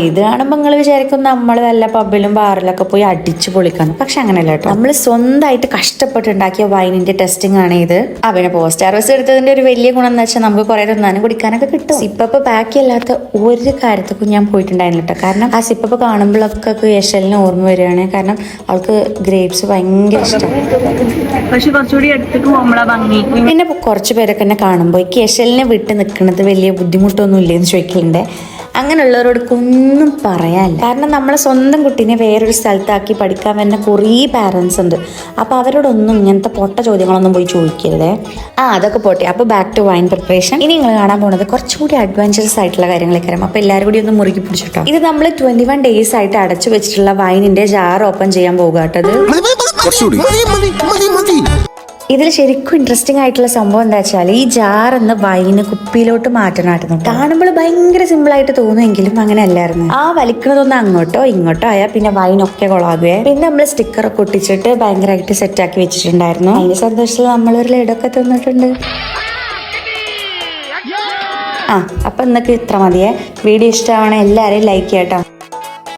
ഇത് കാണുമ്പോൾ നിങ്ങൾ വിചാരിക്കും നമ്മൾ വല്ല പബ്ബിലും ബാറിലൊക്കെ പോയി അടിച്ചു പൊളിക്കാന്ന്. പക്ഷെ അങ്ങനെയല്ല കേട്ടോ. നമ്മൾ സ്വന്തമായിട്ട് കഷ്ടപ്പെട്ടുണ്ടാക്കിയ വൈനിന്റെ ടെസ്റ്റിംഗ് ആണ് ഇത്. പിന്നെ പോസ്റ്റ് ഹാർവെസ്റ്റ് എടുത്തതിന്റെ ഒരു വലിയ ഗുണം എന്ന് വെച്ചാൽ നമുക്ക് കുറെ തിന്നാനും കുടിക്കാനൊക്കെ കിട്ടും. സിപ്പപ്പ് ബാക്കിയല്ലാത്ത ഒരു കാര്യത്തിലും ഞാൻ പോയിട്ടുണ്ടായിരുന്നു കേട്ടോ. കാരണം ആ സിപ്പപ്പ് കാണുമ്പോഴൊക്കെ യശലിന് ഓർമ്മ വരികയാണ്. കാരണം അവൾക്ക് ഗ്രേപ്സ് ഭയങ്കര ഇഷ്ടമാണ്. പക്ഷെ കുറച്ചുകൂടി അടുത്തേക്ക് പോകുമ്പോഴാ ഭംഗി. പിന്നെ കുറച്ച് പേരൊക്കെ എന്നെ കാണുമ്പോൾ ഈ യശലിനെ വിട്ട് നിൽക്കുന്നത് വലിയ ബുദ്ധിമുട്ടൊന്നും ഇല്ലെന്ന് ചോദിക്കലുണ്ട്. അങ്ങനെയുള്ളവരോട് ഒന്നും പറയാനില്ല. കാരണം നമ്മളെ സ്വന്തം കുട്ടീനെ വേറൊരു സ്ഥലത്താക്കി പഠിക്കാൻ വരുന്ന കുറേ പാരൻസ് ഉണ്ട്. അപ്പോൾ അവരോടൊന്നും ഇങ്ങനത്തെ പൊട്ട ചോദ്യങ്ങളൊന്നും പോയി ചോദിക്കരുതേ. അതൊക്കെ പോട്ടെ. അപ്പോൾ ബാക്ക് ടു വൈൻ പ്രിപ്പറേഷൻ. ഇനി നിങ്ങൾ കാണാൻ പോകുന്നത് കുറച്ചുകൂടി അഡ്വഞ്ചറസ് ആയിട്ടുള്ള കാര്യങ്ങളൊക്കെ വരും. അപ്പോൾ എല്ലാവരും കൂടി ഒന്ന് മുറുകി പിടിച്ചിട്ടോ. ഇത് നമ്മൾ 21 days ആയിട്ട് അടച്ചു വെച്ചിട്ടുള്ള വൈനിന്റെ ജാർ ഓപ്പൺ ചെയ്യാൻ പോകാട്ടത്. ഇതിൽ ശരിക്കും ഇൻട്രസ്റ്റിംഗ് ആയിട്ടുള്ള സംഭവം എന്താ വെച്ചാൽ ഈ ജാർ എന്ന വൈന് കുപ്പിയിലോട്ട് മാറ്റാനായിരുന്നു. കാണുമ്പോൾ ഭയങ്കര സിമ്പിൾ ആയിട്ട് തോന്നുമെങ്കിലും അങ്ങനെ അല്ലായിരുന്നു. വലിക്കുന്നതൊന്നും അങ്ങോട്ടോ ഇങ്ങോട്ടോ ആയാൽ പിന്നെ വൈനൊക്കെ കൊളാകുവേ. പിന്നെ നമ്മൾ സ്റ്റിക്കറൊക്കെ ഒട്ടിച്ചിട്ട് ഭയങ്കരമായിട്ട് സെറ്റാക്കി വെച്ചിട്ടുണ്ടായിരുന്നു. അതിന്റെ സന്തോഷത്തിൽ നമ്മളൊരു ലഡൊക്കെ തിന്നിട്ടുണ്ട്. അപ്പൊ ഇന്നൊക്കെ ഇത്ര മതിയേ. വീഡിയോ ഇഷ്ടമാണെങ്കിൽ എല്ലാവരെയും ലൈക്ക് ചെയ്യട്ടോ.